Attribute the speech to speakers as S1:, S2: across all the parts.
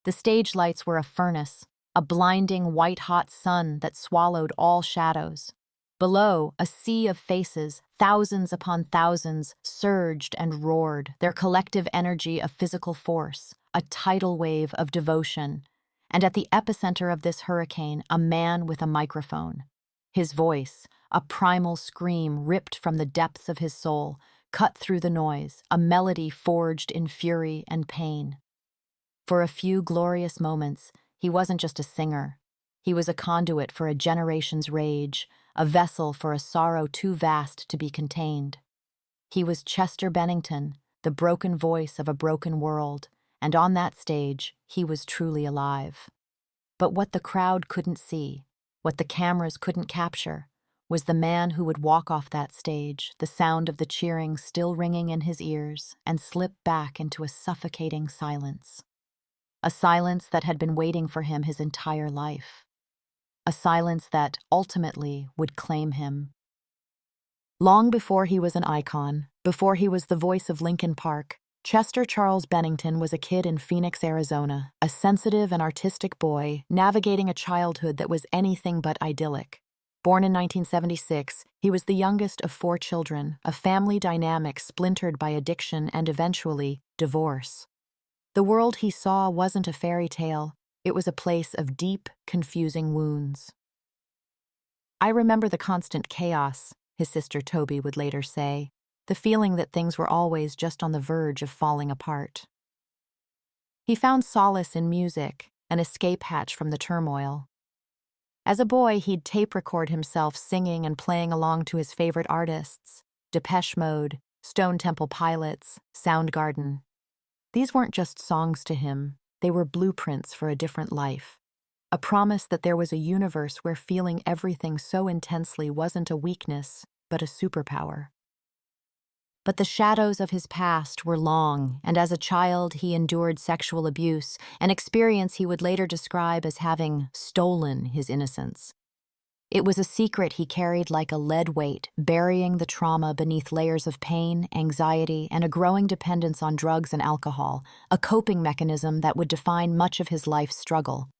S1: The stage lights were a furnace, a blinding white-hot sun that swallowed all shadows. Below, a sea of faces, thousands upon thousands, surged and roared, their collective energy a physical force, a tidal wave of devotion. And at the epicenter of this hurricane, a man with a microphone. His voice, a primal scream ripped from the depths of his soul, cut through the noise, a melody forged in fury and pain. For a few glorious moments, he wasn't just a singer. He was a conduit for a generation's rage, a vessel for a sorrow too vast to be contained. He was Chester Bennington, the broken voice of a broken world, and on that stage, he was truly alive. But what the crowd couldn't see, what the cameras couldn't capture, was the man who would walk off that stage, the sound of the cheering still ringing in his ears, and slip back into a suffocating silence. A silence that had been waiting for him his entire life. A silence that, ultimately, would claim him. Long before he was an icon, before he was the voice of Linkin Park, Chester Charles Bennington was a kid in Phoenix, Arizona, a sensitive and artistic boy navigating a childhood that was anything but idyllic. Born in 1976, he was the youngest of 4 children, a family dynamic splintered by addiction and eventually, divorce. The world he saw wasn't a fairy tale, it was a place of deep, confusing wounds. "I remember the constant chaos," his sister Toby would later say, the feeling that things were always just on the verge of falling apart. He found solace in music, an escape hatch from the turmoil. As a boy, he'd tape record himself singing and playing along to his favorite artists, Depeche Mode, Stone Temple Pilots, Soundgarden. These weren't just songs to him, they were blueprints for a different life. A promise that there was a universe where feeling everything so intensely wasn't a weakness, but a superpower. But the shadows of his past were long, and as a child he endured sexual abuse, an experience he would later describe as having stolen his innocence. It was a secret he carried like a lead weight, burying the trauma beneath layers of pain, anxiety, and a growing dependence on drugs and alcohol, a coping mechanism that would define much of his life's struggle.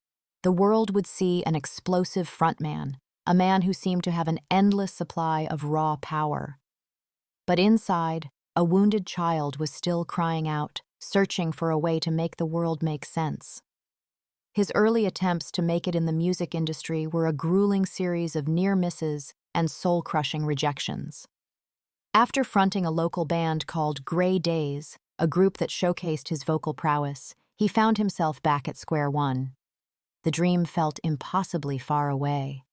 S1: The world would see an explosive frontman, a man who seemed to have an endless supply of raw power. But inside, a wounded child was still crying out, searching for a way to make the world make sense. His early attempts to make it in the music industry were a grueling series of near misses and soul-crushing rejections. After fronting a local band called Gray Days, a group that showcased his vocal prowess, he found himself back at square one. The dream felt impossibly far away.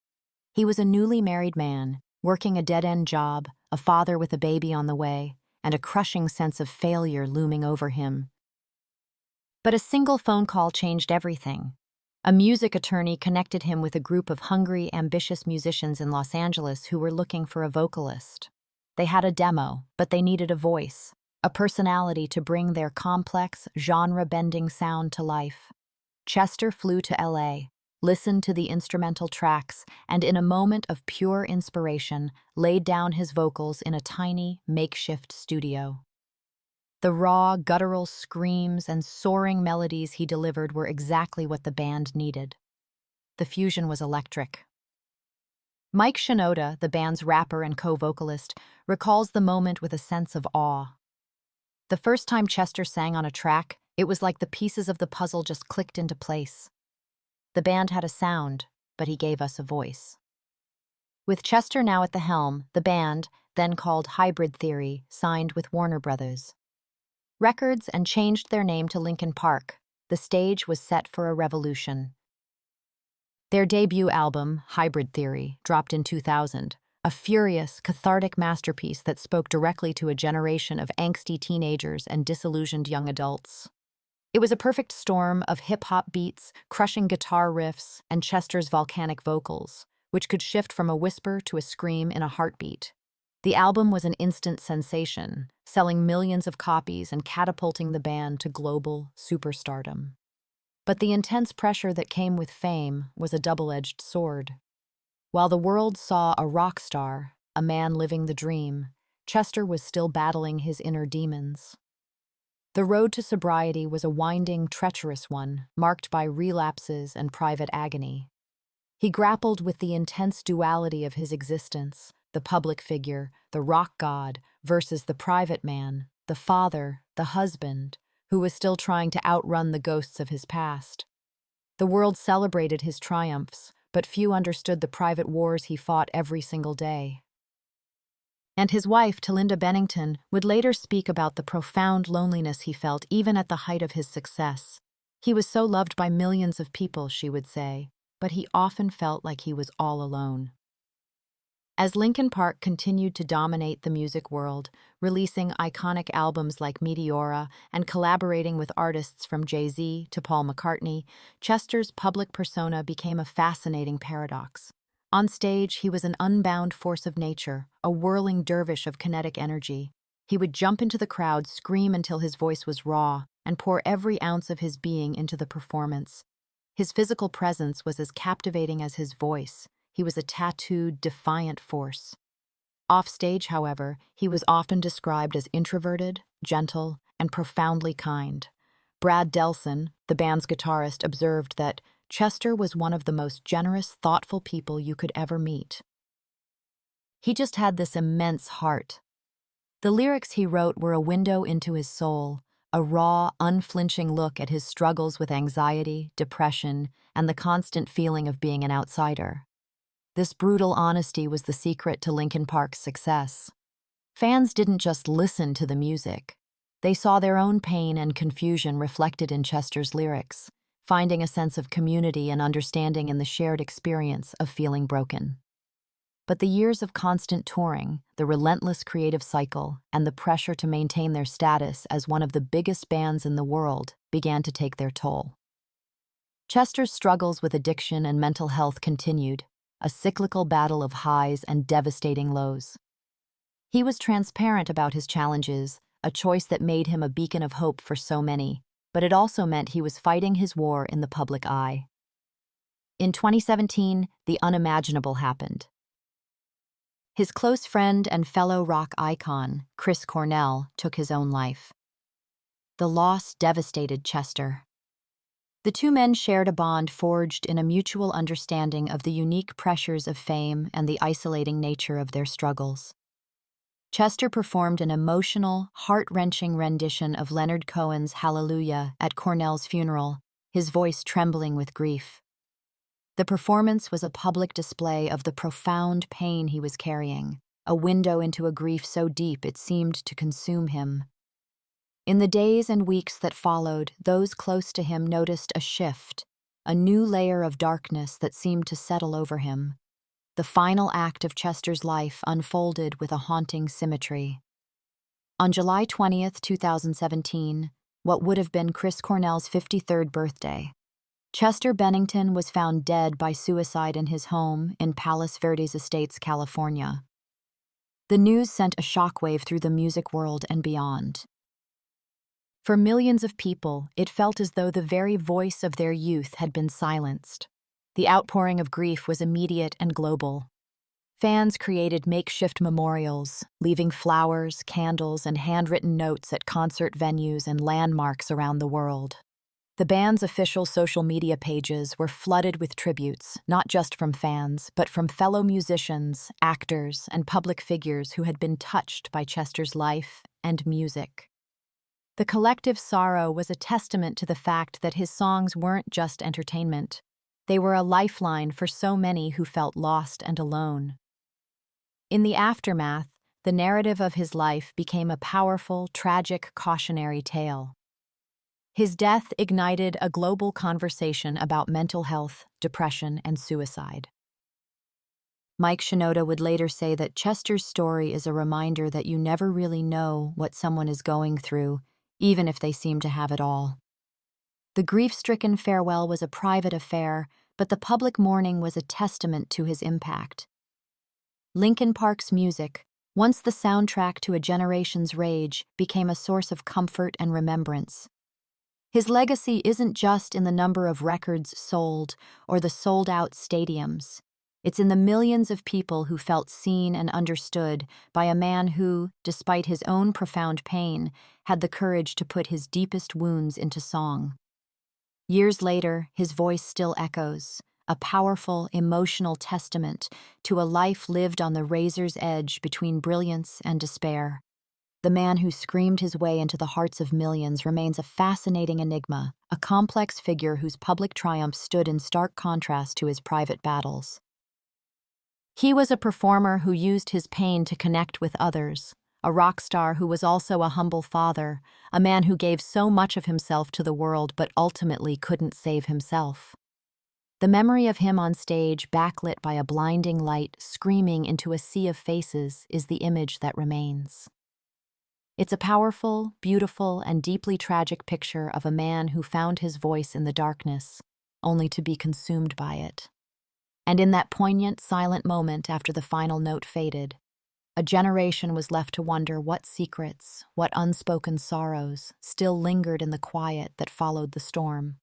S1: He was a newly married man, working a dead-end job, a father with a baby on the way, and a crushing sense of failure looming over him. But a single phone call changed everything. A music attorney connected him with a group of hungry, ambitious musicians in Los Angeles who were looking for a vocalist. They had a demo, but they needed a voice, a personality to bring their complex, genre-bending sound to life. Chester flew to LA, listened to the instrumental tracks, and in a moment of pure inspiration, laid down his vocals in a tiny, makeshift studio. The raw, guttural screams and soaring melodies he delivered were exactly what the band needed. The fusion was electric. Mike Shinoda, the band's rapper and co-vocalist, recalls the moment with a sense of awe. The first time Chester sang on a track, it was like the pieces of the puzzle just clicked into place. The band had a sound, but he gave us a voice. With Chester now at the helm, the band, then called Hybrid Theory, signed with Warner Brothers. Records and changed their name to Linkin Park. The stage was set for a revolution. Their debut album, Hybrid Theory, dropped in 2000, a furious, cathartic masterpiece that spoke directly to a generation of angsty teenagers and disillusioned young adults. It was a perfect storm of hip-hop beats, crushing guitar riffs, and Chester's volcanic vocals, which could shift from a whisper to a scream in a heartbeat. The album was an instant sensation, selling millions of copies and catapulting the band to global superstardom. But the intense pressure that came with fame was a double-edged sword. While the world saw a rock star, a man living the dream, Chester was still battling his inner demons. The road to sobriety was a winding, treacherous one, marked by relapses and private agony. He grappled with the intense duality of his existence, the public figure, the rock god, versus the private man, the father, the husband, who was still trying to outrun the ghosts of his past. The world celebrated his triumphs, but few understood the private wars he fought every single day. And his wife, Bennington, would later speak about the profound loneliness he felt even at the height of his success. He was so loved by millions of people, she would say, but he often felt like he was all alone. As Linkin Park continued to dominate the music world, releasing iconic albums like Meteora and collaborating with artists from Jay-Z to Paul McCartney, Chester's public persona became a fascinating paradox. On stage, he was an unbound force of nature, a whirling dervish of kinetic energy. He would jump into the crowd, scream until his voice was raw, and pour every ounce of his being into the performance. His physical presence was as captivating as his voice. He was a tattooed, defiant force. Offstage, however, he was often described as introverted, gentle, and profoundly kind. Brad Delson, the band's guitarist, observed that Chester was one of the most generous, thoughtful people you could ever meet. He just had this immense heart. The lyrics he wrote were a window into his soul, a raw, unflinching look at his struggles with anxiety, depression, and the constant feeling of being an outsider. This brutal honesty was the secret to Linkin Park's success. Fans didn't just listen to the music. They saw their own pain and confusion reflected in Chester's lyrics, finding a sense of community and understanding in the shared experience of feeling broken. But the years of constant touring, the relentless creative cycle, and the pressure to maintain their status as one of the biggest bands in the world began to take their toll. Chester's struggles with addiction and mental health continued, a cyclical battle of highs and devastating lows. He was transparent about his challenges, a choice that made him a beacon of hope for so many, but it also meant he was fighting his war in the public eye. In 2017, the unimaginable happened. His close friend and fellow rock icon, Chris Cornell, took his own life. The loss devastated Chester. The two men shared a bond forged in a mutual understanding of the unique pressures of fame and the isolating nature of their struggles. Chester performed an emotional, heart-wrenching rendition of Leonard Cohen's Hallelujah at Cornell's funeral, his voice trembling with grief. The performance was a public display of the profound pain he was carrying, a window into a grief so deep it seemed to consume him. In the days and weeks that followed, those close to him noticed a shift, a new layer of darkness that seemed to settle over him. The final act of Chester's life unfolded with a haunting symmetry. On July 20th, 2017, what would have been Chris Cornell's 53rd birthday, Chester Bennington was found dead by suicide in his home in Palos Verdes Estates, California. The news sent a shockwave through the music world and beyond. For millions of people, it felt as though the very voice of their youth had been silenced. The outpouring of grief was immediate and global. Fans created makeshift memorials, leaving flowers, candles, and handwritten notes at concert venues and landmarks around the world. The band's official social media pages were flooded with tributes, not just from fans, but from fellow musicians, actors, and public figures who had been touched by Chester's life and music. The collective sorrow was a testament to the fact that his songs weren't just entertainment. They were a lifeline for so many who felt lost and alone. In the aftermath, the narrative of his life became a powerful, tragic, cautionary tale. His death ignited a global conversation about mental health, depression, and suicide. Mike Shinoda would later say that Chester's story is a reminder that you never really know what someone is going through, even if they seem to have it all. The grief-stricken farewell was a private affair, but the public mourning was a testament to his impact. Linkin Park's music, once the soundtrack to a generation's rage, became a source of comfort and remembrance. His legacy isn't just in the number of records sold or the sold-out stadiums. It's in the millions of people who felt seen and understood by a man who, despite his own profound pain, had the courage to put his deepest wounds into song. Years later, his voice still echoes, a powerful, emotional testament to a life lived on the razor's edge between brilliance and despair. The man who screamed his way into the hearts of millions remains a fascinating enigma, a complex figure whose public triumph stood in stark contrast to his private battles. He was a performer who used his pain to connect with others, a rock star who was also a humble father, a man who gave so much of himself to the world but ultimately couldn't save himself. The memory of him on stage, backlit by a blinding light, screaming into a sea of faces, is the image that remains. It's a powerful, beautiful, and deeply tragic picture of a man who found his voice in the darkness, only to be consumed by it. And in that poignant, silent moment after the final note faded, a generation was left to wonder what secrets, what unspoken sorrows, still lingered in the quiet that followed the storm.